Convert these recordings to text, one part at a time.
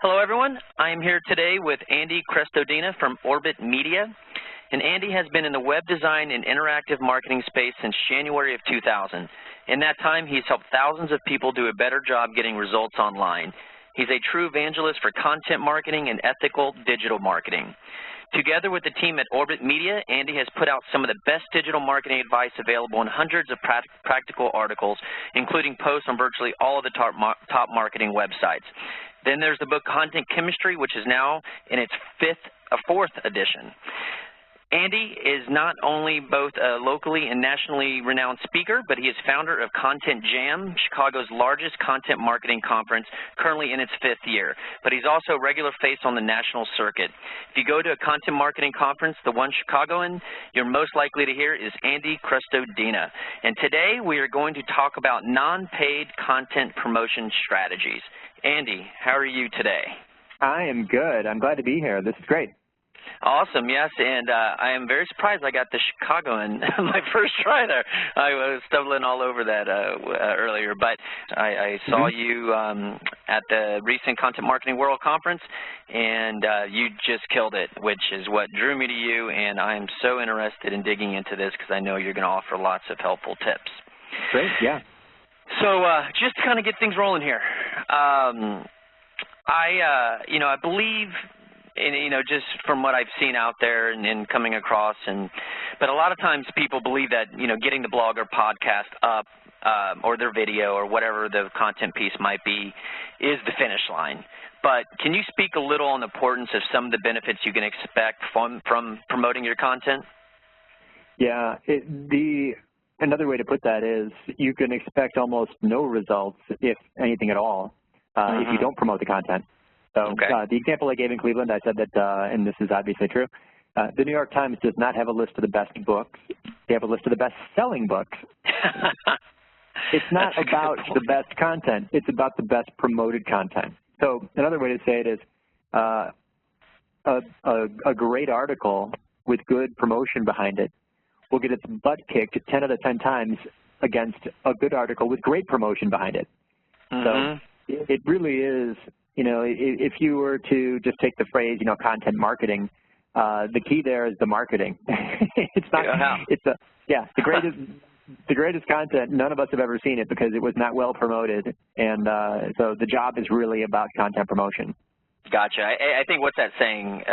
Hello, everyone. I am here today with Andy Crestodina from Orbit Media. And Andy has been in the web design and interactive marketing space since January of 2000. In that time, he's helped thousands of people do a better job getting results online. He's a true evangelist for content marketing and ethical digital marketing. Together with the team at Orbit Media, Andy has put out some of the best digital marketing advice available in hundreds of practical articles, including posts on virtually all of the top marketing websites. Then there's the book Content Chemistry, which is now in its fourth edition. Andy is not only both a locally and nationally renowned speaker, but he is founder of Content Jam, Chicago's largest content marketing conference, currently in its 5th year. But he's also a regular face on the national circuit. If you go to a content marketing conference, the one Chicagoan, you're most likely to hear is Andy Crestodina. And today we are going to talk about non-paid content promotion strategies. Andy, how are you today? I am good. I'm glad to be here. This is great. Awesome, yes, and I am very surprised I got the Chicagoan my first try there. I was stumbling all over that earlier, but I saw you at the recent Content Marketing World Conference, and you just killed it, which is what drew me to you, and I am so interested in digging into this because I know you're going to offer lots of helpful tips. Great, yeah. So just to kind of get things rolling here, I believe, and, just from what I've seen out there and coming across, but a lot of times people believe that, getting the blog or podcast up or their video or whatever the content piece might be is the finish line. But can you speak a little on the importance of some of the benefits you can expect from promoting your content? Yeah, another way to put that is you can expect almost no results, if anything at all, if you don't promote the content. So the example I gave in Cleveland, I said that, and this is obviously true, the New York Times does not have a list of the best books. They have a list of the best-selling books. It's not about the best content. It's about the best promoted content. So another way to say it is a great article with good promotion behind it will get its butt kicked 10 out of 10 times against a good article with great promotion behind it. So it really is, if you were to just take the phrase, content marketing, the key there is the marketing. It's not, the greatest content, none of us have ever seen it because it was not well promoted. And so the job is really about content promotion. Gotcha. I think what's that saying?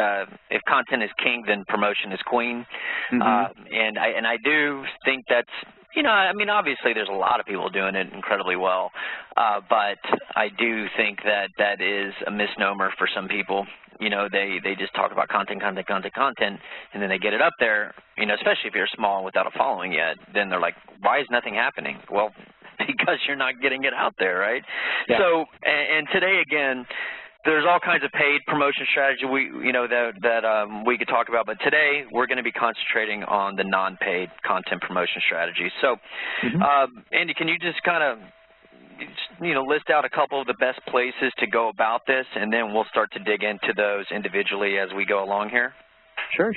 If content is king, then promotion is queen. And I do think that's, obviously there's a lot of people doing it incredibly well, but I do think that is a misnomer for some people. They just talk about content, and then they get it up there, especially if you're small without a following yet, then they're like, why is nothing happening? Well, because you're not getting it out there, right? Yeah. So, and today, again, there's all kinds of paid promotion strategy that we could talk about, but today we're going to be concentrating on the non-paid content promotion strategies. So, Andy, can you just kind of list out a couple of the best places to go about this, and then we'll start to dig into those individually as we go along here? Sure.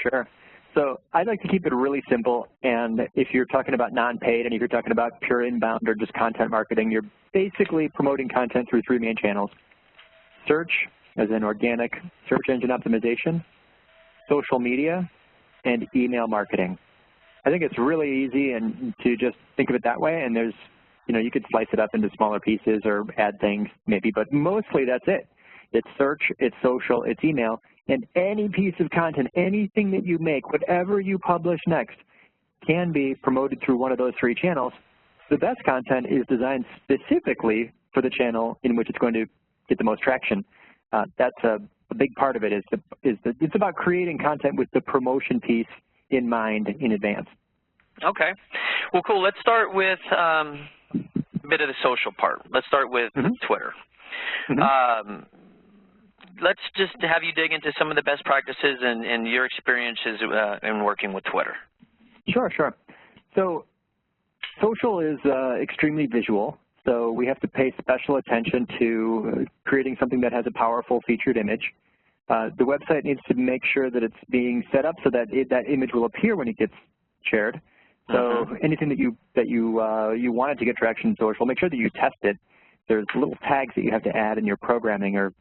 So I'd like to keep it really simple, and if you're talking about non-paid and if you're talking about pure inbound or just content marketing, you're basically promoting content through 3 main channels. Search, as in organic search engine optimization, social media, and email marketing. I think it's really easy and to just think of it that way, and there's, you could slice it up into smaller pieces or add things maybe, but mostly that's it. It's search, it's social, it's email, and any piece of content, anything that you make, whatever you publish next, can be promoted through one of those 3 channels. The best content is designed specifically for the channel in which it's going to get the most traction. That's a big part of it. It's about creating content with the promotion piece in mind in advance. Okay. Well, cool. Let's start with a bit of the social part. Let's start with Twitter. Let's just have you dig into some of the best practices and your experiences in working with Twitter. Sure. So social is extremely visual. So we have to pay special attention to creating something that has a powerful featured image. The website needs to make sure that it's being set up so that that image will appear when it gets shared. So anything that you want it to get traction in social, make sure that you test it. There's little tags that you have to add in your programming or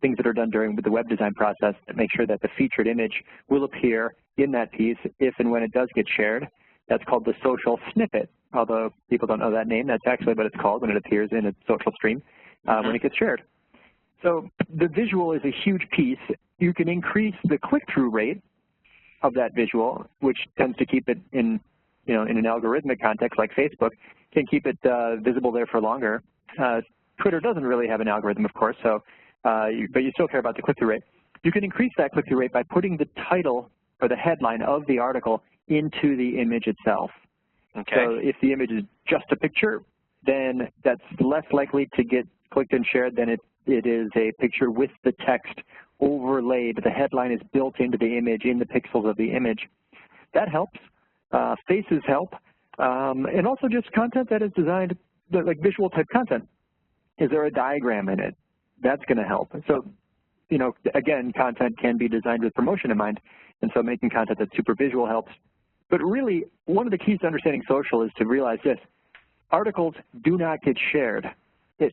things that are done during the web design process that make sure that the featured image will appear in that piece if and when it does get shared. That's called the social snippet, although people don't know that name. That's actually what it's called when it appears in a social stream when it gets shared. So the visual is a huge piece. You can increase the click-through rate of that visual, which tends to keep it in, in an algorithmic context like Facebook, can keep it visible there for longer. Twitter doesn't really have an algorithm, of course, so but you still care about the click-through rate. You can increase that click-through rate by putting the title or the headline of the article into the image itself. Okay. So if the image is just a picture, then that's less likely to get clicked and shared than it is a picture with the text overlaid. The headline is built into the image, in the pixels of the image. That helps. Faces help. And also just content that is designed, like visual type content. Is there a diagram in it? That's going to help. So, again, content can be designed with promotion in mind, and so making content that's super visual helps. But really, one of the keys to understanding social is to realize this. Articles do not get shared.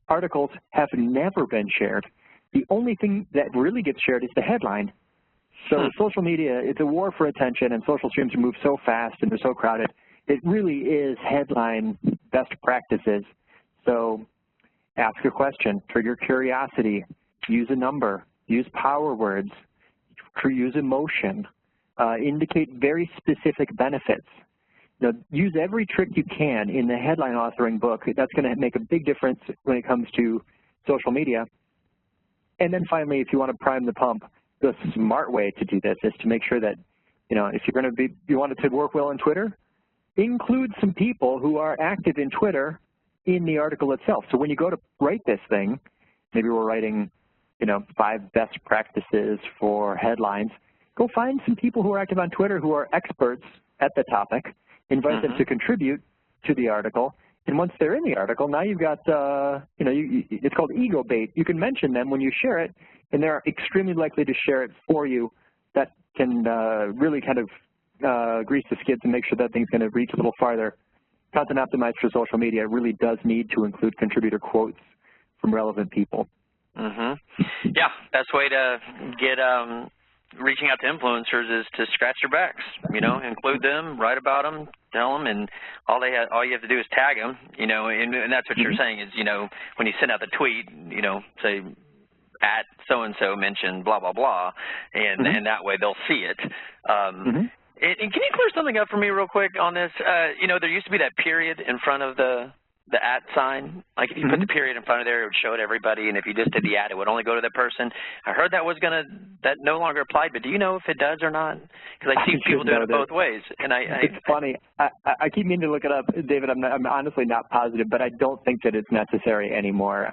Articles have never been shared. The only thing that really gets shared is the headline. So social media, it's a war for attention, and social streams move so fast and they're so crowded. It really is headline best practices. So ask a question, trigger curiosity, use a number, use power words, use emotion, indicate very specific benefits. Use every trick you can in the headline authoring book. That's going to make a big difference when it comes to social media. And then finally, if you want to prime the pump, the smart way to do this is to make sure that, if you're going to you want it to work well on Twitter, include some people who are active in Twitter in the article itself. So when you go to write this thing, maybe we're writing, 5 best practices for headlines, go find some people who are active on Twitter who are experts at the topic, invite them to contribute to the article, and once they're in the article, now you've got, it's called ego bait. You can mention them when you share it, and they're extremely likely to share it for you. That can really kind of grease the skids and make sure that thing's going to reach a little farther. Content optimized for social media really does need to include contributor quotes from relevant people. Yeah, best way to get reaching out to influencers is to scratch their backs, include them, write about them, tell them, and all you have to do is tag them, and that's what you're saying is, when you send out the tweet, say at so-and-so mentioned blah, blah, blah, and that way they'll see it. And can you clear something up for me real quick on this? There used to be that period in front of the at sign. Like if you put the period in front of there, it would show it to everybody, and if you just did the at, it would only go to that person. I heard that that no longer applied, but do you know if it does or not? Because I see people doing it both ways. And it's funny. I keep meaning to look it up, David. I'm honestly not positive, but I don't think that it's necessary anymore.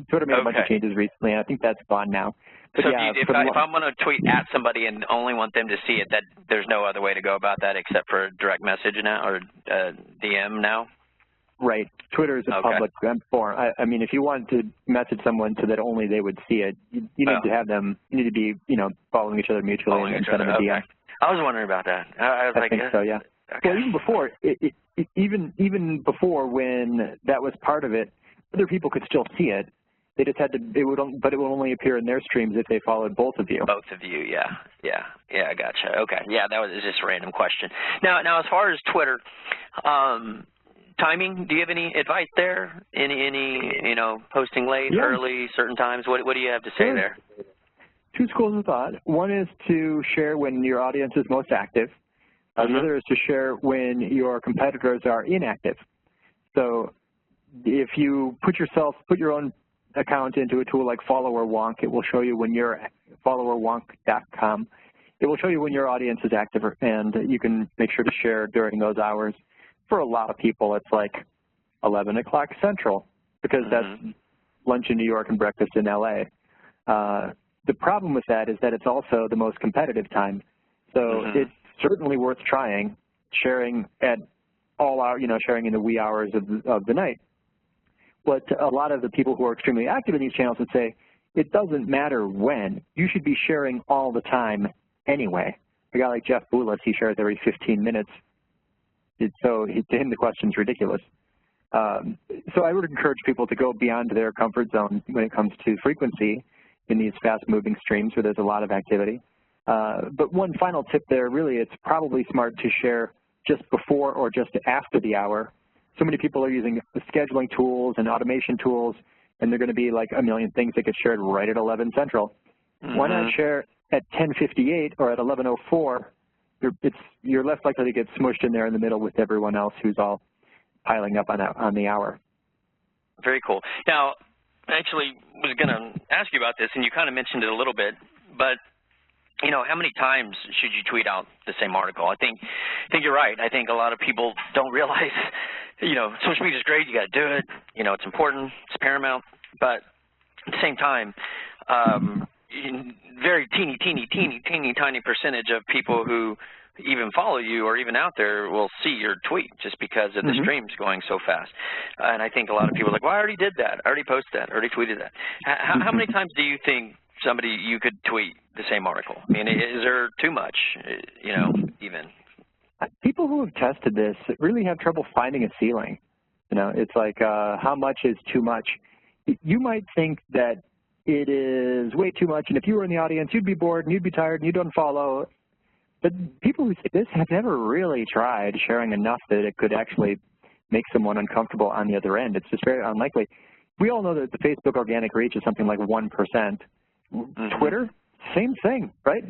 Twitter made a bunch of changes recently, and I think that's gone now. But so yeah, if I'm going to tweet at somebody and only want them to see it, that there's no other way to go about that except for direct message now or DM now? Right. Twitter is a public forum. I mean, if you want to message someone so that only they would see it, you need to have them, you need to be, following each other mutually and send them a DM. I was wondering about that. I think so, yeah. Okay. Well, even before, even before when that was part of it, other people could still see it. They just had to, but it would only appear in their streams if they followed both of you. Both of you, yeah, I gotcha. Okay, yeah, that was just a random question. Now as far as Twitter, timing, do you have any advice there? Any posting late, early, certain times? What do you have to say there? 2 schools of thought. One is to share when your audience is most active. The other is to share when your competitors are inactive. So if you put your own account into a tool like Follower Wonk, it will show you when you're followerwonk.com. It will show you when your audience is active, and you can make sure to share during those hours. For a lot of people, it's like 11 o'clock Central because that's lunch in New York and breakfast in LA. The problem with that is that it's also the most competitive time. So it's certainly worth trying, sharing at all hours, sharing in the wee hours of the night. But a lot of the people who are extremely active in these channels would say, it doesn't matter when. You should be sharing all the time anyway. A guy like Jeff Boulis, he shares every 15 minutes. So to him, the question's ridiculous. So I would encourage people to go beyond their comfort zone when it comes to frequency in these fast-moving streams where there's a lot of activity. But one final tip there, really, it's probably smart to share just before or just after the hour. So many people are using scheduling tools and automation tools, and they're going to be like a million things that get shared right at 11 Central. Why not share at 10:58 or at 11:04? You're less likely to get smushed in there in the middle with everyone else who's all piling up on the hour. Very cool. Now, I actually was going to ask you about this, and you kind of mentioned it a little bit, but you know, how many times should you tweet out the same article? I think you're right. I think a lot of people don't realize, you know, social media is great. You got to do it. You know, it's important. It's paramount. But at the same time, very teeny tiny percentage of people who even follow you or even out there will see your tweet just because of the streams going so fast. And I think a lot of people are like, well, I already did that. I already posted that. I already tweeted that. How many times do you think you could tweet the same article? I mean, is there too much, you know, even? People who have tested this really have trouble finding a ceiling. You know, it's like how much is too much? You might think that it is way too much, and if you were in the audience, you'd be bored and you'd be tired and you'd unfollow. But people who say this have never really tried sharing enough that it could actually make someone uncomfortable on the other end. It's just very unlikely. We all know that the Facebook organic reach is something like 1%. Twitter, same thing, right?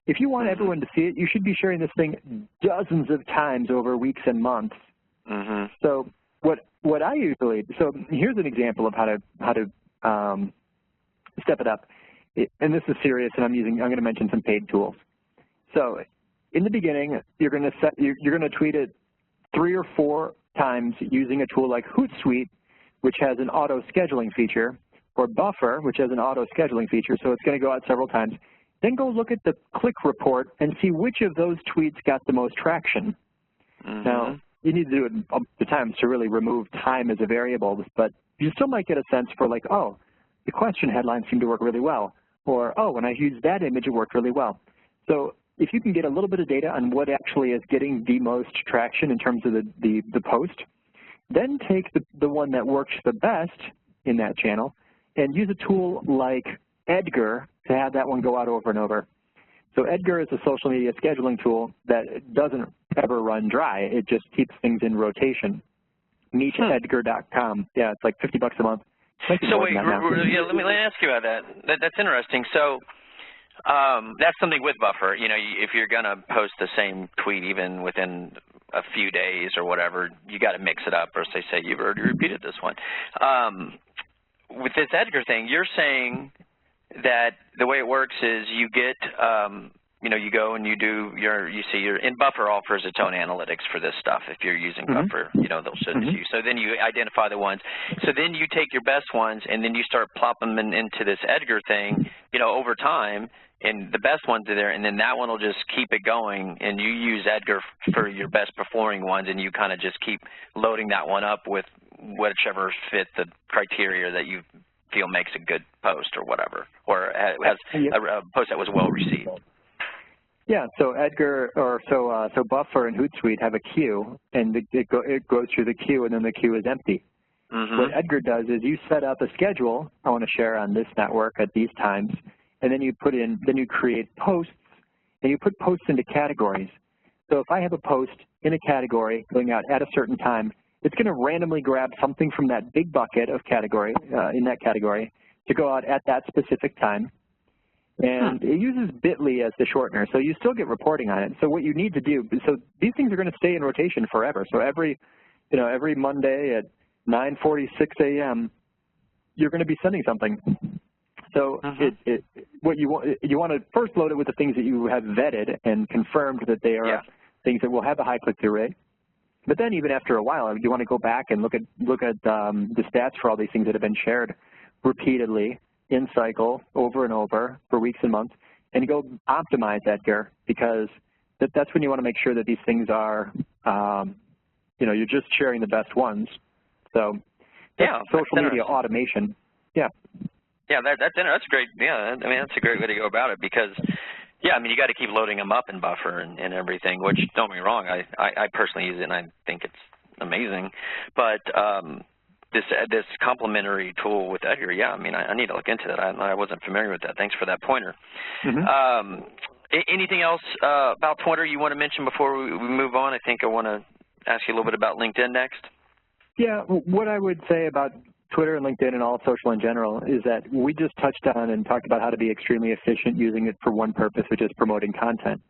If you want everyone to see it, you should be sharing this thing dozens of times over weeks and months. So what I usually, so here's an example of how to step it up. And this is serious, and I'm going to mention some paid tools. So in the beginning, you're going to tweet it 3 or 4 times using a tool like Hootsuite, which has an auto scheduling feature, or Buffer, which has an auto scheduling feature, so it's going to go out several times. Then go look at the click report and see which of those tweets got the most traction. Now, you need to do it the times to really remove time as a variable, but you still might get a sense for like, oh, the question headlines seem to work really well, or oh, when I used that image, it worked really well. So if you can get a little bit of data on what actually is getting the most traction in terms of the post, then take the one that works the best in that channel and use a tool like Edgar to have that one go out over and over. So Edgar is a social media scheduling tool that doesn't ever run dry. It just keeps things in rotation. MeetEdgar.com. Yeah, it's like $50 a month. So wait, yeah, let me ask you about that. That's interesting. So that's something with Buffer. You know, if you're going to post the same tweet even within a few days or whatever, you got to mix it up, or as they say, you've already repeated this one. With this Edgar thing, you're saying that the way it works is you get, you know, you go and you do you see and Buffer offers its own analytics for this stuff. If you're using Buffer, you know, they'll show it to you. So then you identify the ones. So then you take your best ones and then you start plopping them into this Edgar thing, you know, over time, and the best ones are there, and then that one will just keep it going, and you use Edgar for your best performing ones, and you kind of just keep loading that one up with whichever fit the criteria that you feel makes a good post or whatever, or has a post that was well received. Yeah, so Edgar, or so Buffer and Hootsuite have a queue, and it goes through the queue, and then the queue is empty. What Edgar does is you set up a schedule. I want to share on this network at these times, and then you create posts, and you put posts into categories. So if I have a post in a category going out at a certain time, it's going to randomly grab something from that big bucket of category, in that category, to go out at that specific time. And it uses Bitly as the shortener, so you still get reporting on it. So what you need to do, so these things are going to stay in rotation forever. So every Monday at 9:46 a.m., you're going to be sending something. So what you want to first load it with the things that you have vetted and confirmed that they are things that will have a high click-through rate. But then even after a while, you want to go back and look at the stats for all these things that have been shared repeatedly in cycle over and over for weeks and months, and go optimize Edgar, because that's when you want to make sure that these things are, you know, you're just sharing the best ones. So social media automation. Yeah, that's great. Yeah, I mean, that's a great way to go about it, because I mean, you got to keep loading them up in Buffer and everything, which, don't get me wrong, I personally use it and I think it's amazing. But this complementary tool with Edgar. Yeah, I mean, I need to look into that. I wasn't familiar with that. Thanks for that pointer. Anything else about Twitter you want to mention before we move on? I think I want to ask you a little bit about LinkedIn next. Yeah, what I would say about Twitter and LinkedIn and all social in general is that we just touched on and talked about how to be extremely efficient using it for one purpose, which is promoting content.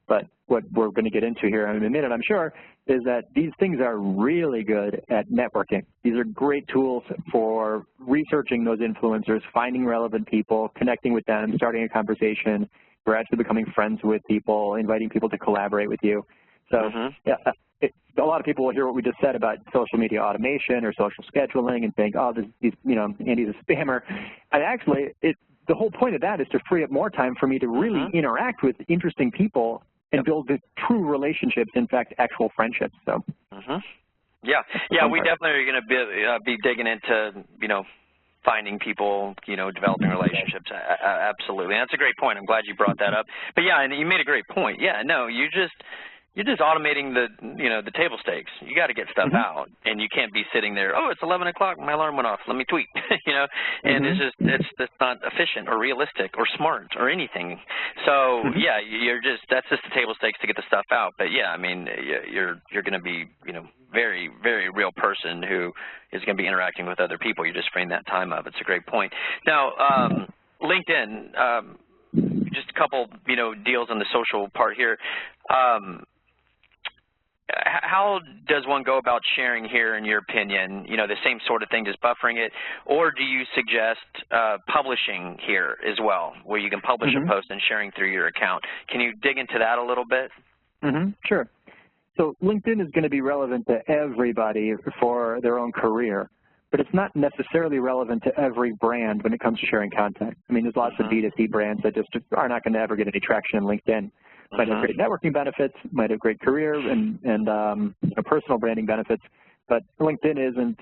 But what we're going to get into here in a minute, I'm sure, is that these things are really good at networking. These are great tools for researching those influencers, finding relevant people, connecting with them, starting a conversation, gradually becoming friends with people, inviting people to collaborate with you. So yeah, a lot of people will hear what we just said about social media automation or social scheduling and think, oh, Andy's a spammer. And actually, the whole point of that is to free up more time for me to really interact with interesting people and build true relationships, in fact, actual friendships. So. Yeah, we definitely are going to be digging into, finding people, developing relationships. Absolutely. And that's a great point. I'm glad you brought that up. But yeah, and you made a great point. Yeah, no, you're just automating the table stakes. You got to get stuff out, and you can't be sitting there. Oh, it's 11 o'clock. My alarm went off. Let me tweet. And it's not efficient or realistic or smart or anything. So yeah, that's just the table stakes to get the stuff out. But yeah, I mean, you're going to be very, very real person who is going to be interacting with other people. You just frame that time up. It's a great point. Now, LinkedIn. Just a couple deals on the social part here. How does one go about sharing here, in your opinion, the same sort of thing, just buffering it, or do you suggest publishing here as well, where you can publish a post and sharing through your account? Can you dig into that a little bit? Sure. So LinkedIn is going to be relevant to everybody for their own career, but it's not necessarily relevant to every brand when it comes to sharing content. I mean, there's lots of B2C brands that just are not going to ever get any traction in LinkedIn. Might have great networking benefits, might have great career and personal branding benefits, but LinkedIn isn't,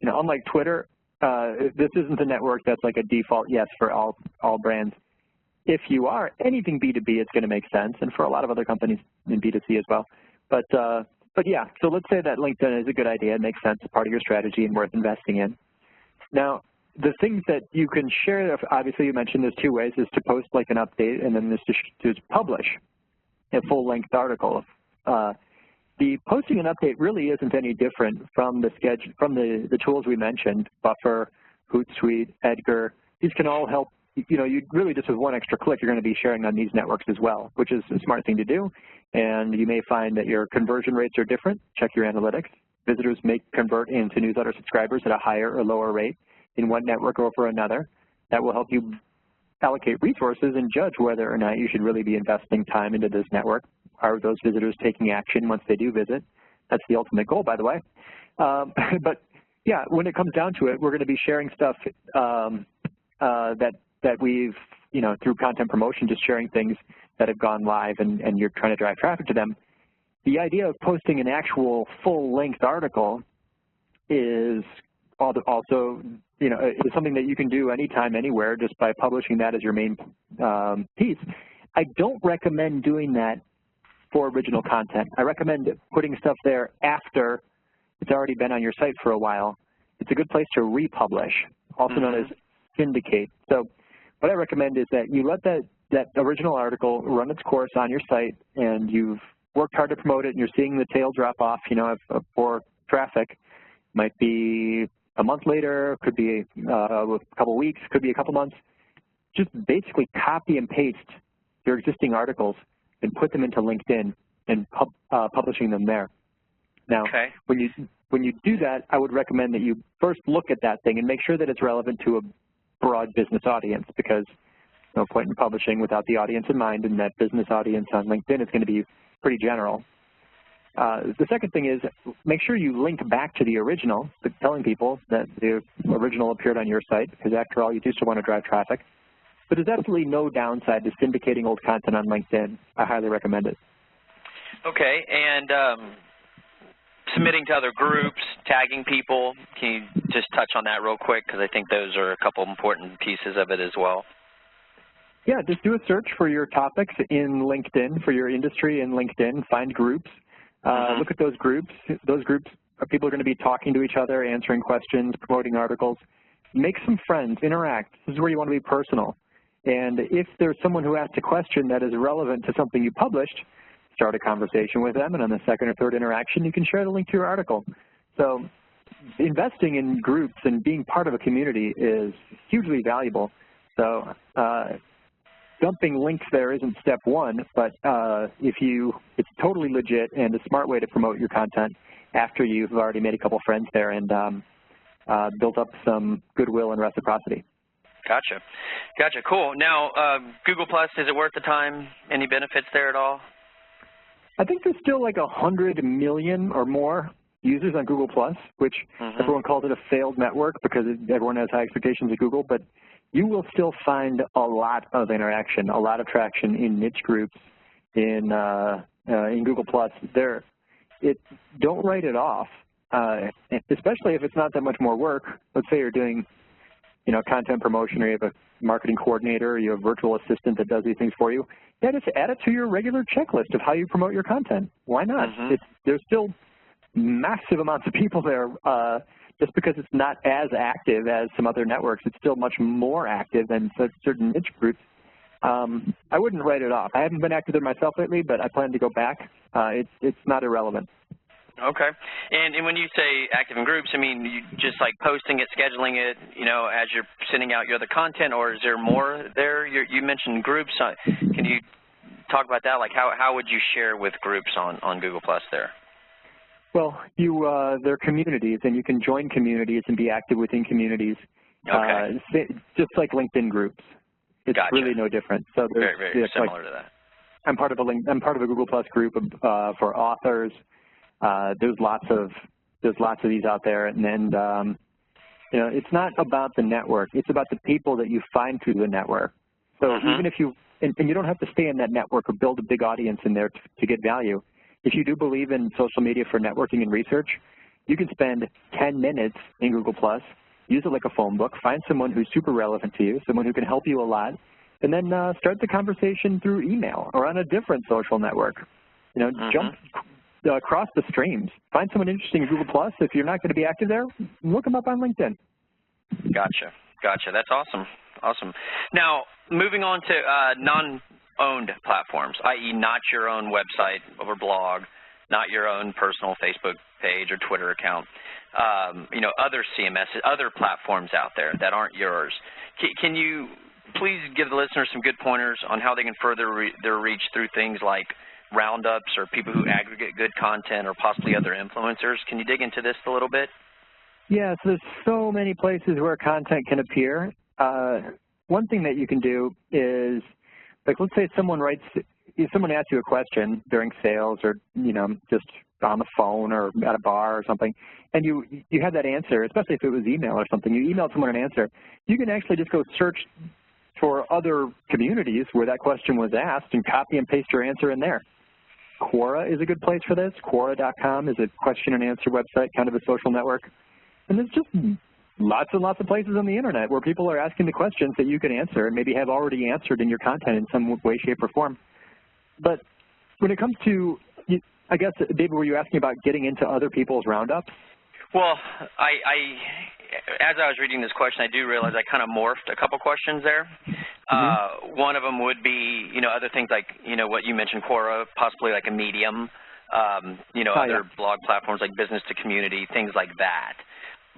unlike Twitter, this isn't a network that's like a default yes for all brands. If you are anything B2B, it's going to make sense, and for a lot of other companies in B2C as well. But yeah, so let's say that LinkedIn is a good idea, it makes sense, part of your strategy and worth investing in. Now, the things that you can share, obviously you mentioned there's two ways, is to post like an update, and then there's to publish a full-length article. The posting an update really isn't any different from the tools we mentioned, Buffer, Hootsuite, Edgar. These can all help. You really just with one extra click, you're going to be sharing on these networks as well, which is a smart thing to do. And you may find that your conversion rates are different. Check your analytics. Visitors may convert into newsletter subscribers at a higher or lower rate in one network over another. That will help you allocate resources and judge whether or not you should really be investing time into this network. Are those visitors taking action once they do visit? That's the ultimate goal, by the way. But yeah, when it comes down to it, we're going to be sharing stuff that we've, through content promotion, just sharing things that have gone live and you're trying to drive traffic to them. The idea of posting an actual full-length article is also, is something that you can do anytime, anywhere, just by publishing that as your main piece. I don't recommend doing that for original content. I recommend putting stuff there after it's already been on your site for a while. It's a good place to republish, also known as syndicate. So what I recommend is that you let that original article run its course on your site, and you've worked hard to promote it, and you're seeing the tail drop off, for traffic. Might be a month later, could be a couple weeks, could be a couple months. Just basically copy and paste your existing articles and put them into LinkedIn and publishing them there. Now, when you do that, I would recommend that you first look at that thing and make sure that it's relevant to a broad business audience, because no point in publishing without the audience in mind, and that business audience on LinkedIn is going to be pretty general. The second thing is make sure you link back to the original, telling people that the original appeared on your site, because after all, you do still want to drive traffic. But there's absolutely no downside to syndicating old content on LinkedIn. I highly recommend it. Okay, and submitting to other groups, tagging people, can you just touch on that real quick, because I think those are a couple important pieces of it as well. Yeah, just do a search for your topics in LinkedIn, for your industry in LinkedIn, find groups. Look at those groups. Those groups people are going to be talking to each other, answering questions, promoting articles. Make some friends, interact. This is where you want to be personal. And if there's someone who asked a question that is relevant to something you published, start a conversation with them, and on the second or third interaction, you can share the link to your article. So investing in groups and being part of a community is hugely valuable. So dumping links there isn't step one, but it's totally legit and a smart way to promote your content after you've already made a couple friends there and built up some goodwill and reciprocity. Gotcha. Gotcha. Cool. Now, Google+, is it worth the time? Any benefits there at all? I think there's still like 100 million or more users on Google+, which everyone calls it a failed network because everyone has high expectations of Google, but you will still find a lot of interaction, a lot of traction in niche groups in Google+. Don't write it off, especially if it's not that much more work. Let's say you're doing content promotion, or you have a marketing coordinator, or you have a virtual assistant that does these things for you. Yeah, just add it to your regular checklist of how you promote your content. Why not? There's still massive amounts of people there. Just because it's not as active as some other networks, it's still much more active than certain niche groups. I wouldn't write it off. I haven't been active there myself lately, but I plan to go back. It's not irrelevant. Okay. And when you say active in groups, I mean, you just like posting it, scheduling it, as you're sending out your other content, or is there more there? You mentioned groups. Can you talk about that? Like how would you share with groups on Google+ there? Well, they're communities, and you can join communities and be active within communities. Okay. Just like LinkedIn groups. It's really no different. So there's very similar to that. I'm part of a Google+ group for authors. There's lots of these out there, and then it's not about the network. It's about the people that you find through the network. So even if and you don't have to stay in that network or build a big audience in there to get value. If you do believe in social media for networking and research, you can spend 10 minutes in Google+, use it like a phone book, find someone who's super relevant to you, someone who can help you a lot, and then start the conversation through email or on a different social network. Jump across the streams. Find someone interesting in Google+. If you're not going to be active there, look them up on LinkedIn. Gotcha. That's awesome. Now, moving on to non-owned platforms, i.e. not your own website or blog, not your own personal Facebook page or Twitter account, other CMSs, other platforms out there that aren't yours. Can you please give the listeners some good pointers on how they can further their reach through things like roundups or people who aggregate good content or possibly other influencers? Can you dig into this a little bit? Yeah, so there's so many places where content can appear. One thing that you can do is, like, let's say if someone asks you a question during sales or, just on the phone or at a bar or something, and you have that answer, especially if it was email or something, you emailed someone an answer, you can actually just go search for other communities where that question was asked and copy and paste your answer in there. Quora is a good place for this. Quora.com is a question and answer website, kind of a social network. And there's just lots and lots of places on the internet where people are asking the questions that you can answer and maybe have already answered in your content in some way, shape, or form. But when it comes to, I guess, David, were you asking about getting into other people's roundups? Well, as I was reading this question, I do realize I kind of morphed a couple questions there. One of them would be, other things like, what you mentioned, Quora, possibly like a Medium, other blog platforms like business to community, things like that.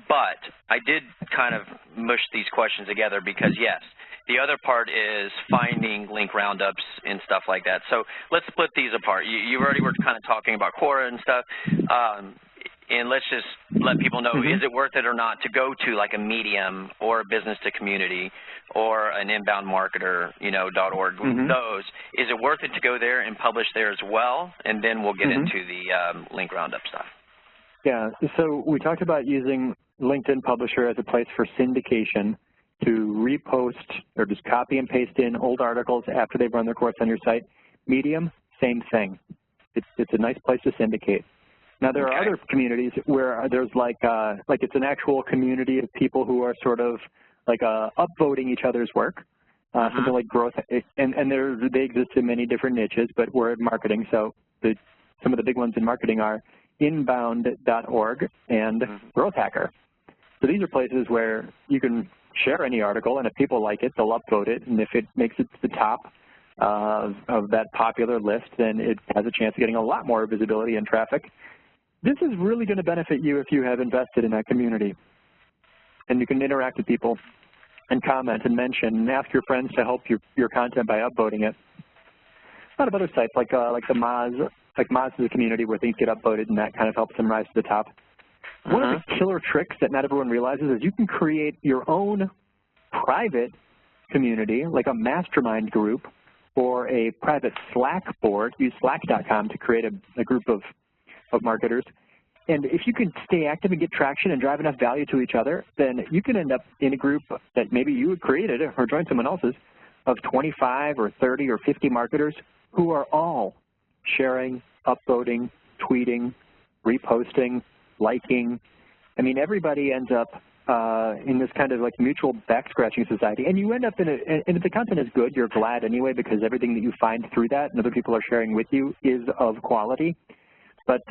But I did kind of mush these questions together because, yes, the other part is finding link roundups and stuff like that. So let's split these apart. You already were kind of talking about Quora and stuff. And let's just let people know, is it worth it or not to go to like a Medium or a business to community or an inbound marketer, .org, those. Is it worth it to go there and publish there as well? And then we'll get into the link roundup stuff. Yeah, so we talked about using LinkedIn Publisher as a place for syndication to repost or just copy and paste in old articles after they've run their course on your site. Medium, same thing. It's a nice place to syndicate. Now, there are other communities where there's like it's an actual community of people who are sort of like upvoting each other's work, something like growth, and they exist in many different niches, but we're in marketing, so some of the big ones in marketing are inbound.org and Growth Hacker. So these are places where you can share any article, and if people like it, they'll upvote it, and if it makes it to the top of that popular list, then it has a chance of getting a lot more visibility and traffic. This is really going to benefit you if you have invested in that community. And you can interact with people and comment and mention and ask your friends to help your content by upvoting it. A lot of other sites like the Moz, Moz is a community where things get upvoted, and that kind of helps them rise to the top. One of the killer tricks that not everyone realizes is you can create your own private community, like a mastermind group or a private Slack board. Use slack.com to create a group of marketers. And if you can stay active and get traction and drive enough value to each other, then you can end up in a group that maybe you had created or joined someone else's of 25 or 30 or 50 marketers who are all sharing, upvoting, tweeting, reposting, liking. I mean, everybody ends up in this kind of like mutual back-scratching society. And you end up in and if the content is good, you're glad anyway, because everything that you find through that and other people are sharing with you is of quality. But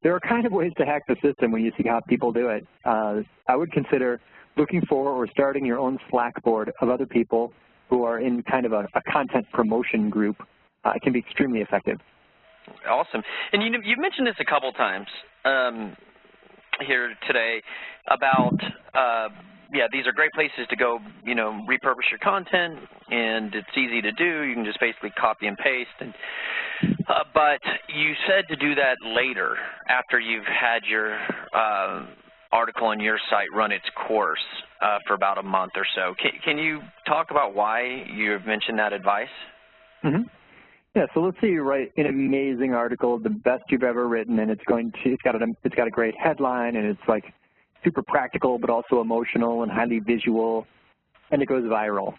there are kind of ways to hack the system when you see how people do it. I would consider looking for or starting your own Slack board of other people who are in kind of a content promotion group. It can be extremely effective. Awesome. And you've mentioned this a couple times here today about, yeah, these are great places to go, repurpose your content, and it's easy to do. You can just basically copy and paste. And, but you said to do that later, after you've had your article on your site run its course for about a month or so. Can you talk about why you've mentioned that advice? Yeah, so let's say you write an amazing article, the best you've ever written, and it's got a great headline, and it's like super practical but also emotional and highly visual, and it goes viral.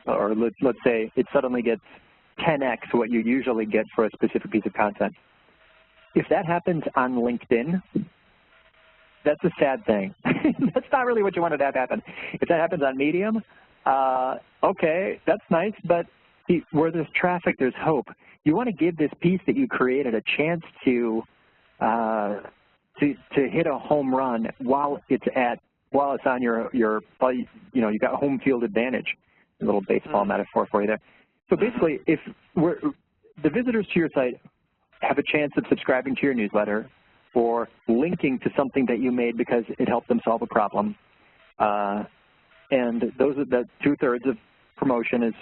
Or let's say it suddenly gets 10x what you usually get for a specific piece of content. If that happens on LinkedIn, that's a sad thing. That's not really what you wanted to have happen. If that happens on Medium, okay, that's nice, but where there's traffic, there's hope. You want to give this piece that you created a chance to hit a home run while it's on your you got home field advantage. A little baseball metaphor for you there. So basically, if the visitors to your site have a chance of subscribing to your newsletter or linking to something that you made because it helped them solve a problem, and those are the 2/3 of promotion is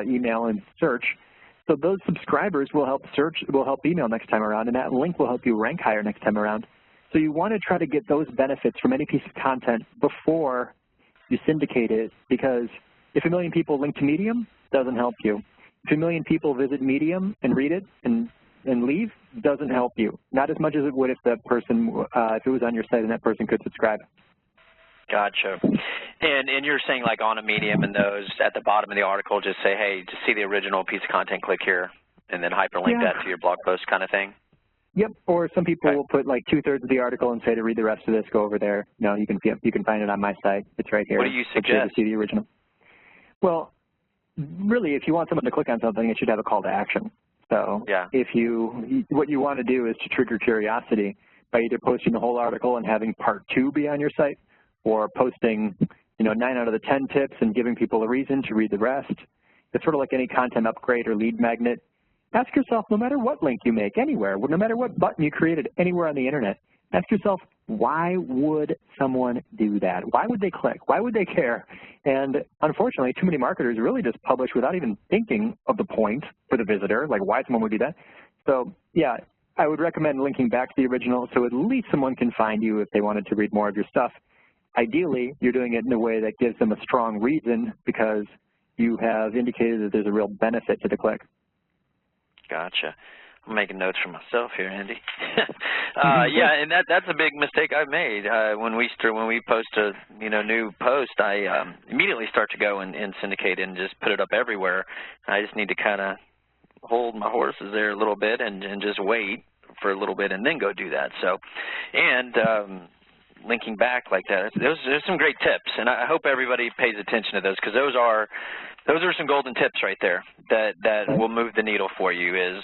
email and search. So those subscribers will help email next time around, and that link will help you rank higher next time around. So you want to try to get those benefits from any piece of content before you syndicate it, because if 1 million people link to Medium, doesn't help you. If 1 million people visit Medium and read it and leave, doesn't help you. Not as much as it would if that person, if it was on your site and that person could subscribe. Gotcha. And you're saying like on a Medium and those at the bottom of the article, just say, hey, to see the original piece of content, click here, and then hyperlink that to your blog post kind of thing? Yep, or some people will put like 2/3 of the article and say to read the rest of this, go over there. No, you can find it on my site. It's right here. What do you suggest? To see the original. Well, really, if you want someone to click on something, it should have a call to action. So what you want to do is to trigger curiosity by either posting the whole article and having part 2 be on your site, or posting 9 out of the 10 tips and giving people a reason to read the rest. It's sort of like any content upgrade or lead magnet. Ask yourself, no matter what link you make anywhere, no matter what button you created anywhere on the internet, ask yourself, why would someone do that? Why would they click? Why would they care? And unfortunately, too many marketers really just publish without even thinking of the point for the visitor, like why someone would do that. So yeah, I would recommend linking back to the original so at least someone can find you if they wanted to read more of your stuff. Ideally, you're doing it in a way that gives them a strong reason because you have indicated that there's a real benefit to the click. Gotcha. I'm making notes for myself here, Andy. Yeah, and that's a big mistake I've made. When we post a new post, I immediately start to go and syndicate it and just put it up everywhere. I just need to kind of hold my horses there a little bit and just wait for a little bit and then go do that. So, and linking back like that, there's some great tips, and I hope everybody pays attention to those, because those are some golden tips right there that will move the needle for you. Is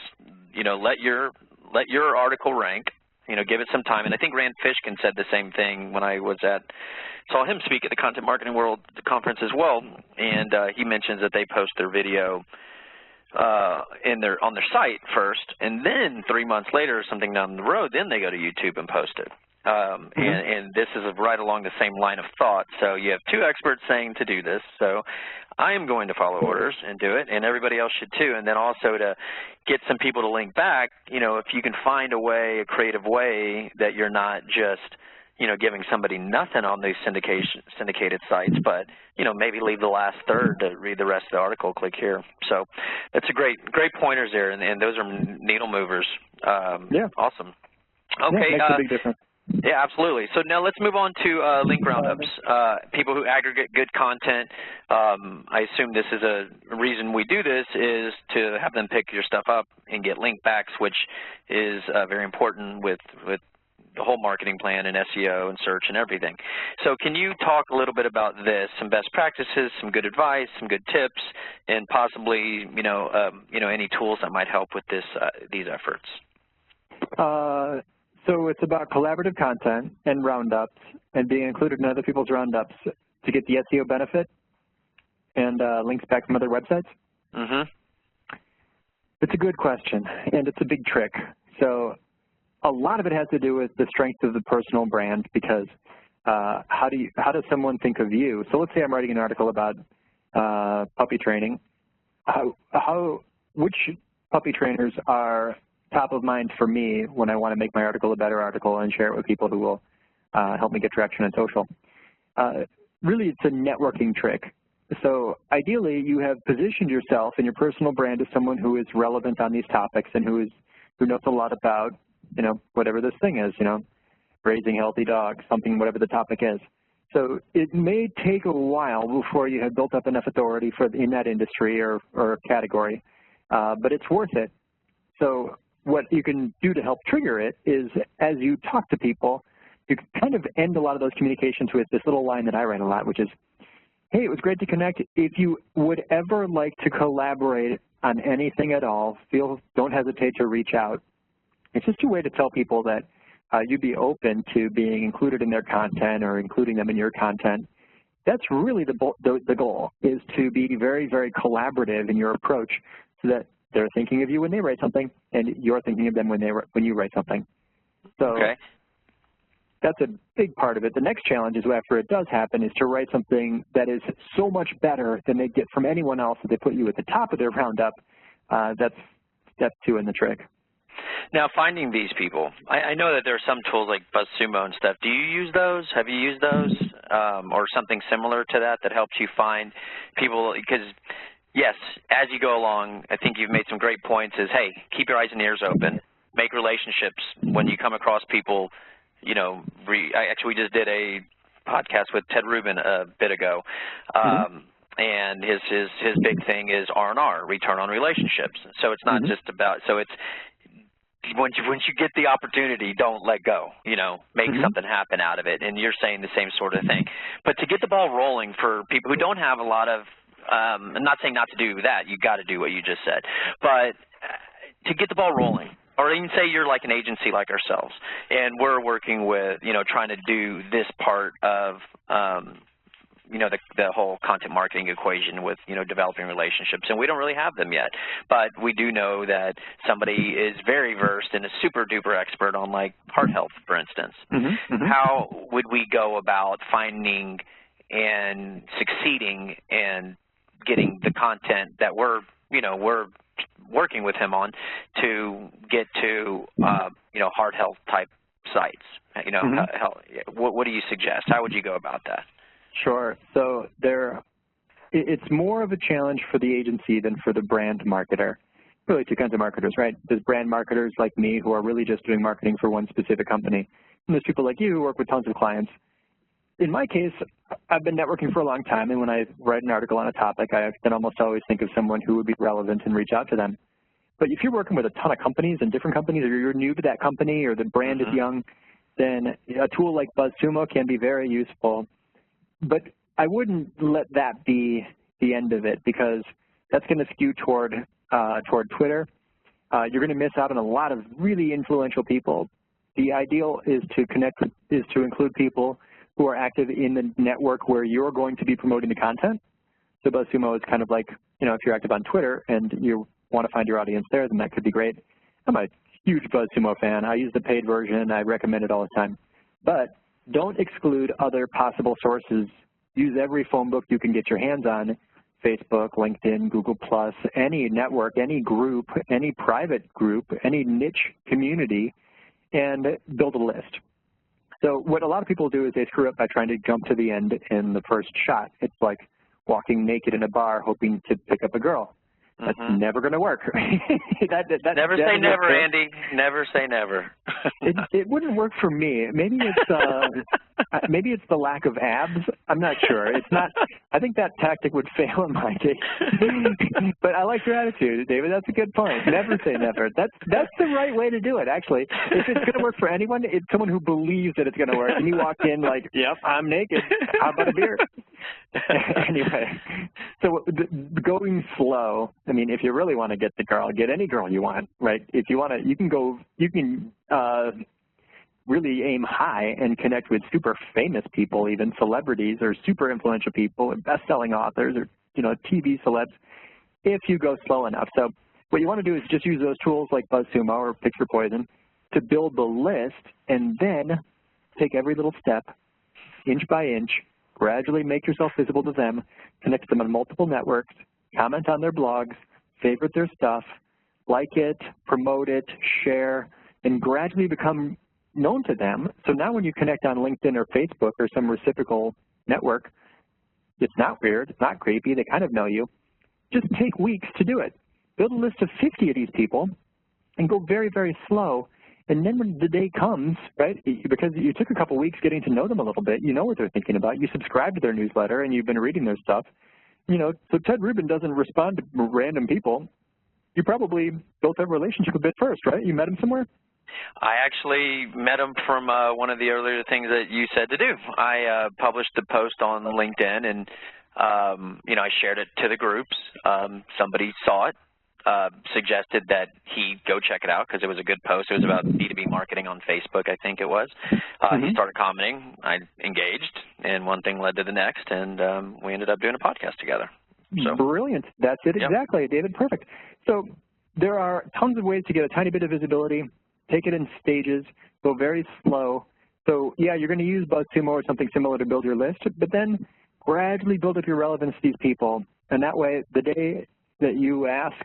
let your article rank, You know, give it some time. And I think Rand Fishkin said the same thing when I saw him speak at the Content Marketing World Conference as well. And he mentions that they post their video on their site first, and then 3 months later, or something down the road, then they go to YouTube and post it. And this is right along the same line of thought. So you have two experts saying to do this. So I am going to follow orders and do it, and everybody else should too. And then also to get some people to link back, you know, if you can find a way, a creative way that you're not just, you know, giving somebody nothing on these syndicated sites, but, you know, maybe leave the last third to read the rest of the article, click here. So that's a great pointers there, and those are needle movers. Yeah. Awesome. Okay. Yeah, makes a big difference. Yeah, absolutely. So now let's move on to link roundups. People who aggregate good content. I assume this is a reason we do this is to have them pick your stuff up and get link backs, which is very important with the whole marketing plan and SEO and search and everything. So can you talk a little bit about this, some best practices, some good advice, some good tips, and possibly, you know, any tools that might help with these efforts? So it's about collaborative content and roundups and being included in other people's roundups to get the SEO benefit and links back from other websites? It's a good question, and it's a big trick. So a lot of it has to do with the strength of the personal brand, because how does someone think of you? So let's say I'm writing an article about puppy training. Which puppy trainers are top of mind for me when I want to make my article a better article and share it with people who will help me get traction on social? Really, it's a networking trick. So ideally, you have positioned yourself and your personal brand as someone who is relevant on these topics and who knows a lot about, you know, whatever this thing is, you know, raising healthy dogs, something, whatever the topic is. So it may take a while before you have built up enough authority in that industry or category, but it's worth it. So what you can do to help trigger it is, as you talk to people, you can kind of end a lot of those communications with this little line that I write a lot, which is, hey, it was great to connect. If you would ever like to collaborate on anything at all, don't hesitate to reach out. It's just a way to tell people that you'd be open to being included in their content or including them in your content. That's really the goal, is to be very, very collaborative in your approach so that they're thinking of you when they write something, and you're thinking of them when you write something. So that's a big part of it. The next challenge is, after it does happen, is to write something that is so much better than they get from anyone else that they put you at the top of their roundup. That's step 2 in the trick. Now, finding these people, I know that there are some tools like BuzzSumo and stuff. Do you use those? Have you used those, or something similar to that helps you find people? Because yes, as you go along, I think you've made some great points is, hey, keep your eyes and ears open, make relationships when you come across people, you know, actually we just did a podcast with Ted Rubin a bit ago, and his big thing is R&R, return on relationships. So it's not just about, so it's, once you get the opportunity, don't let go, you know, make something happen out of it, and you're saying the same sort of thing. But to get the ball rolling for people who don't have a lot of, I'm not saying not to do that, you got to do what you just said, but to get the ball rolling, or even say you're like an agency like ourselves, and we're working with, you know, trying to do this part of, you know, the whole content marketing equation with, you know, developing relationships, and we don't really have them yet, but we do know that somebody is very versed and a super duper expert on, like, heart health, for instance. How would we go about finding and succeeding and getting the content that we're working with him on to get to, you know, heart health type sites? You know, what do you suggest? How would you go about that? Sure. So it's more of a challenge for the agency than for the brand marketer. Really, two kinds of marketers, right? There's brand marketers like me who are really just doing marketing for one specific company. And there's people like you who work with tons of clients. In my case, I've been networking for a long time, and when I write an article on a topic, I can almost always think of someone who would be relevant and reach out to them. But if you're working with a ton of companies and different companies, or you're new to that company, or the brand is young, then a tool like BuzzSumo can be very useful. But I wouldn't let that be the end of it, because that's going to skew toward Twitter. You're going to miss out on a lot of really influential people The ideal is to include people who are active in the network where you're going to be promoting the content. So BuzzSumo is kind of like, if you're active on Twitter and you want to find your audience there, then that could be great. I'm a huge BuzzSumo fan. I use the paid version. I recommend it all the time. But don't exclude other possible sources. Use every phone book you can get your hands on, Facebook, LinkedIn, Google+, any network, any group, any private group, any niche community, and build a list. So what a lot of people do is they screw up by trying to jump to the end in the first shot. It's like walking naked in a bar hoping to pick up a girl. That's never going to work. Never say never, Andy. Never say never. It wouldn't work for me. Maybe it's the lack of abs. I'm not sure. It's not. I think that tactic would fail in my case. But I like your attitude, David. That's a good point. Never say never. That's the right way to do it. Actually, if it's going to work for anyone, it's someone who believes that it's going to work. And you walk in like, "Yep, I'm naked. How about a beer?" Anyway, so going slow. I mean, if you really want to get the girl, get any girl you want, right? If you want to, you can really aim high and connect with super famous people, even celebrities or super influential people, or best-selling authors, or TV celebs, if you go slow enough. So what you want to do is just use those tools like BuzzSumo or Pick Your Poison to build the list, and then take every little step, inch by inch, gradually make yourself visible to them, connect them on multiple networks, comment on their blogs, favorite their stuff, like it, promote it, share, and gradually become known to them. So now when you connect on LinkedIn or Facebook or some reciprocal network, it's not weird, it's not creepy, they kind of know you. Just take weeks to do it. Build a list of 50 of these people and go very, very slow. And then when the day comes, right, because you took a couple weeks getting to know them a little bit, you know what they're thinking about, you subscribe to their newsletter and you've been reading their stuff, so Ted Rubin doesn't respond to random people. You probably built that relationship a bit first, right? You met him somewhere? I actually met him from one of the earlier things that you said to do. I published the post on LinkedIn, and, I shared it to the groups. Somebody saw it, suggested that he go check it out because it was a good post. It was about B2B marketing on Facebook, I think it was. He started commenting. I engaged, and one thing led to the next, and we ended up doing a podcast together. So. Brilliant. That's it exactly, David. Perfect. So there are tons of ways to get a tiny bit of visibility. Take it in stages. Go very slow. So, yeah, you're going to use BuzzSumo or something similar to build your list, but then gradually build up your relevance to these people. And that way, the day that you ask,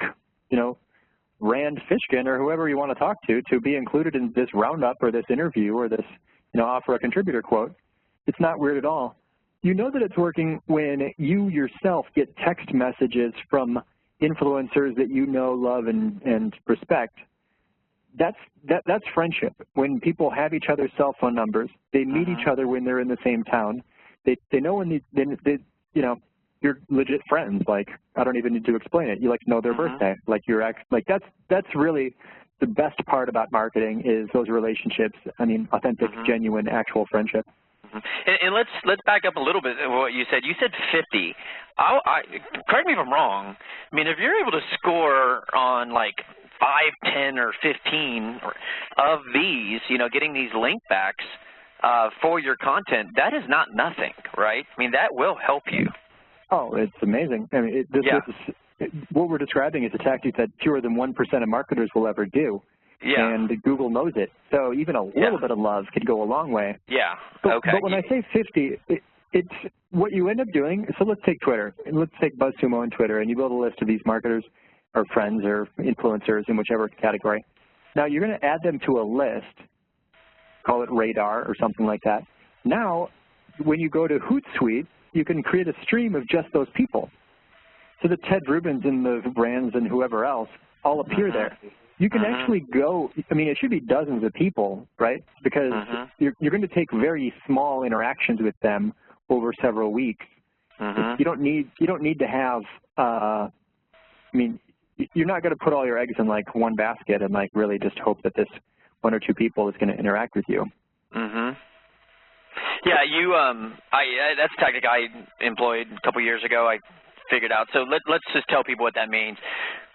Rand Fishkin or whoever you want to talk to be included in this roundup or this interview or this, offer a contributor quote, it's not weird at all. You know that it's working when you yourself get text messages from influencers that you know, love, and respect. That's friendship. When people have each other's cell phone numbers, they meet each other when they're in the same town. They know when you're legit friends. Like, I don't even need to explain it. You know their birthday. That's really the best part about marketing is those relationships. I mean, authentic, genuine, actual friendship. And let's back up a little bit of what you said. You said 50. Correct me if I'm wrong. I mean, if you're able to score on like 5, 10, or 15 of these, getting these link backs for your content, that is not nothing, right? I mean, that will help you. Oh, it's amazing. I mean, what we're describing is a tactic that fewer than 1% of marketers will ever do. Yeah. And Google knows it. So even a little bit of love could go a long way. Yeah. But when I say 50, it's what you end up doing. So let's take Twitter. Let's take BuzzSumo and Twitter, and you build a list of these marketers or friends or influencers in whichever category. Now you're going to add them to a list, call it Radar or something like that. Now, when you go to Hootsuite, you can create a stream of just those people. So the Ted Rubins and the brands and whoever else all appear there. You can actually go, I mean, it should be dozens of people, right? Because you're going to take very small interactions with them over several weeks. You don't need to have, I mean, you're not going to put all your eggs in like one basket and like really just hope that this 1 or 2 people is going to interact with you. Yeah, that's a tactic I employed a couple years ago. I figured out. So let's just tell people what that means.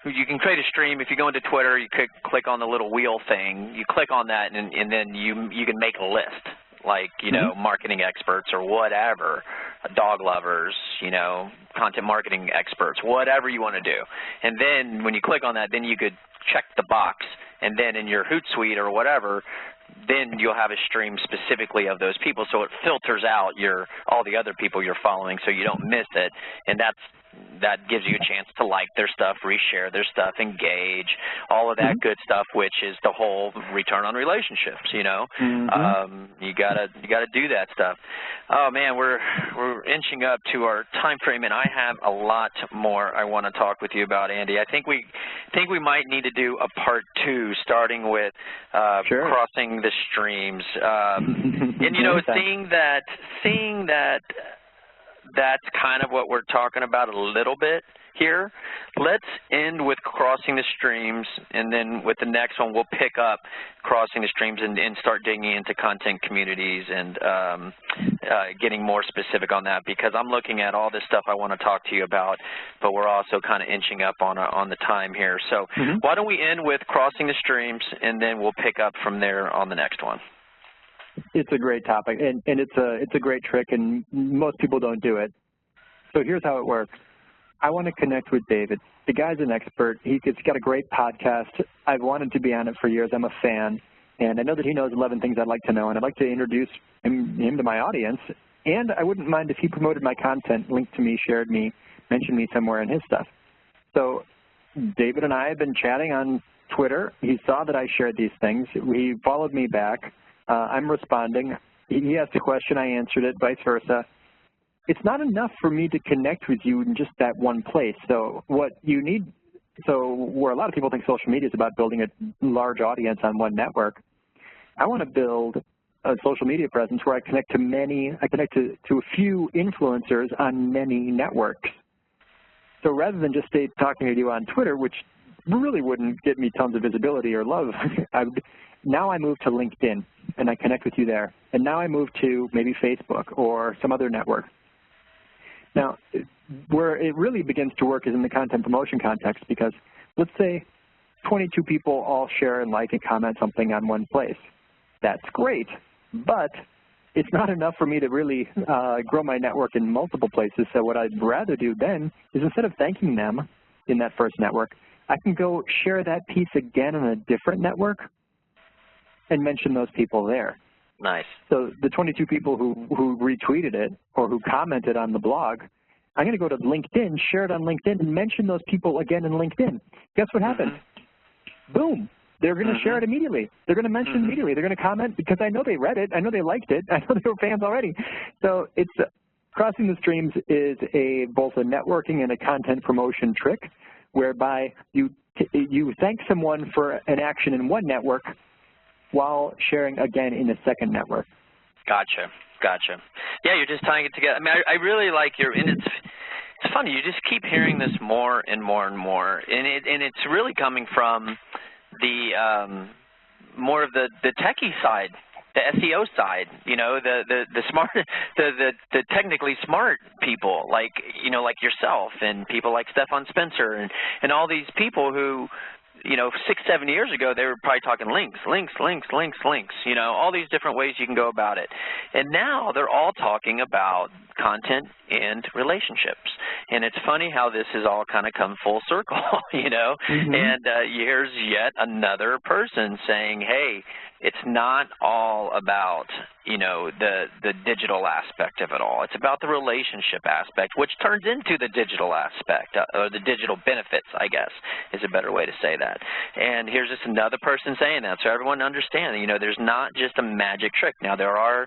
you can create a stream. If you go into Twitter, you click on the little wheel thing. You click on that, and then you can make a list, like, you know, marketing experts or whatever, dog lovers, you know, content marketing experts, whatever you want to do. And then when you click on that, then you could check the box, and then in your Hootsuite or whatever, then you'll have a stream specifically of those people, so it filters out all the other people you're following so you don't miss it, and that gives you a chance to like their stuff, reshare their stuff, engage, all of that good stuff, which is the whole return on relationships, you know. You gotta do that stuff. Oh man, we're inching up to our time frame, and I have a lot more I want to talk with you about, Andy. I think we might need to do a part 2, starting with crossing the streams, and you know, seeing that that's kind of what we're talking about a little bit here. Let's end with crossing the streams, and then with the next one we'll pick up crossing the streams and start digging into content communities and getting more specific on that, because I'm looking at all this stuff I want to talk to you about, but we're also kind of inching up on the time here. So why don't we end with crossing the streams, and then we'll pick up from there on the next one. It's a great topic, and it's a great trick, and most people don't do it. So here's how it works. I want to connect with David. The guy's an expert. He's got a great podcast. I've wanted to be on it for years. I'm a fan, and I know that he knows 11 things I'd like to know, and I'd like to introduce him to my audience. And I wouldn't mind if he promoted my content, linked to me, shared me, mentioned me somewhere in his stuff. So David and I have been chatting on Twitter. He saw that I shared these things. He followed me back. I'm responding. He asked a question, I answered it, vice versa. It's not enough for me to connect with you in just that one place. So what you need, where a lot of people think social media is about building a large audience on one network, I want to build a social media presence where I connect to a few influencers on many networks. So rather than just stay talking to you on Twitter, which really wouldn't get me tons of visibility or love, now I move to LinkedIn, and I connect with you there. And now I move to maybe Facebook or some other network. Now, where it really begins to work is in the content promotion context, because let's say 22 people all share and like and comment something on one place. That's great, but it's not enough for me to really grow my network in multiple places. So what I'd rather do then is, instead of thanking them in that first network, I can go share that piece again on a different network and mention those people there. Nice. So the 22 people who retweeted it or who commented on the blog, I'm going to go to LinkedIn, share it on LinkedIn, and mention those people again in LinkedIn. Guess what happens? Boom. They're going to share it immediately. They're going to mention it immediately. They're going to comment because I know they read it. I know they liked it. I know they were fans already. So it's crossing the streams is both a networking and a content promotion trick, whereby you thank someone for an action in one network while sharing again in a second network. Gotcha. Yeah, you're just tying it together. I mean, I really like and it's funny, you just keep hearing this more and more and more, and it's really coming from the more of the techie side, the SEO side, you know, the smart, the technically smart people, like, you know, like yourself and people like Stefan Spencer and all these people who, you know, 6-7 years ago, they were probably talking links, you know, all these different ways you can go about it. And now they're all talking about content and relationships. And it's funny how this has all kind of come full circle, you know, and here's yet another person saying, hey, it's not all about, you know, the digital aspect of it all. It's about the relationship aspect, which turns into the digital aspect, or the digital benefits, I guess, is a better way to say that. And here's just another person saying that, so everyone understands, you know, there's not just a magic trick. Now, there are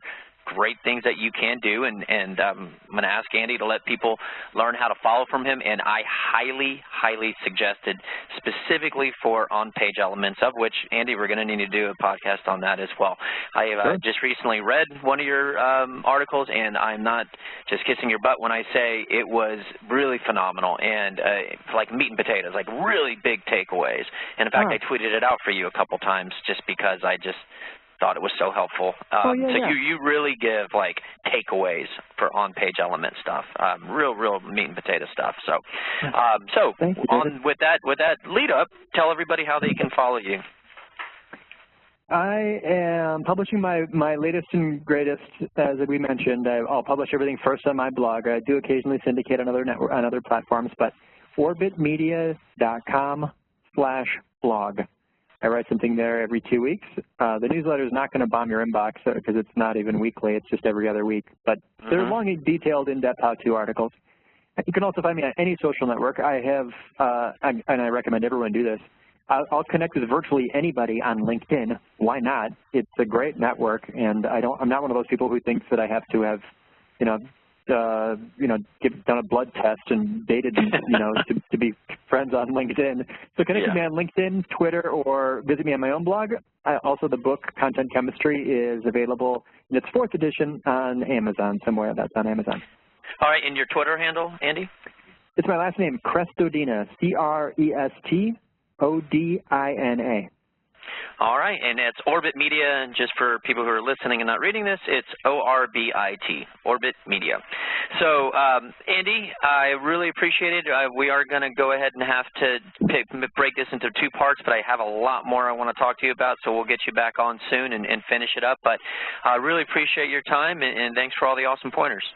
great things that you can do, and I'm going to ask Andy to let people learn how to follow from him, and I highly suggested specifically for on-page elements, of which, Andy, we're going to need to do a podcast on that as well. I have just recently read one of your articles, and I'm not just kissing your butt when I say it was really phenomenal, and like meat and potatoes, like really big takeaways. And in fact, I tweeted it out for you a couple times just because I just thought it was so helpful. So you really give like takeaways for on-page element stuff, real meat and potato stuff. So with that lead up, tell everybody how they can follow you. I am publishing my latest and greatest, as we mentioned. I'll publish everything first on my blog. I do occasionally syndicate on other platforms, but orbitmedia.com/blog. I write something there every 2 weeks. The newsletter is not going to bomb your inbox because it's not even weekly. It's just every other week. But they're long, detailed, in-depth how-to articles. You can also find me on any social network. I have, and I recommend everyone do this, I'll connect with virtually anybody on LinkedIn. Why not? It's a great network, and I'm not one of those people who thinks that I have to have, done a blood test and dated, to be friends on LinkedIn. So connect with me on LinkedIn, Twitter, or visit me on my own blog. Also, the book Content Chemistry is available in its 4th edition on Amazon, somewhere that's on Amazon. All right, and your Twitter handle, Andy? It's my last name, Crestodina, Crestodina. All right, and it's Orbit Media, and just for people who are listening and not reading this, it's ORBIT, Orbit Media. So, Andy, I really appreciate it. We are going to go ahead and have to break this into 2 parts, but I have a lot more I want to talk to you about, so we'll get you back on soon and finish it up. But I really appreciate your time, and thanks for all the awesome pointers.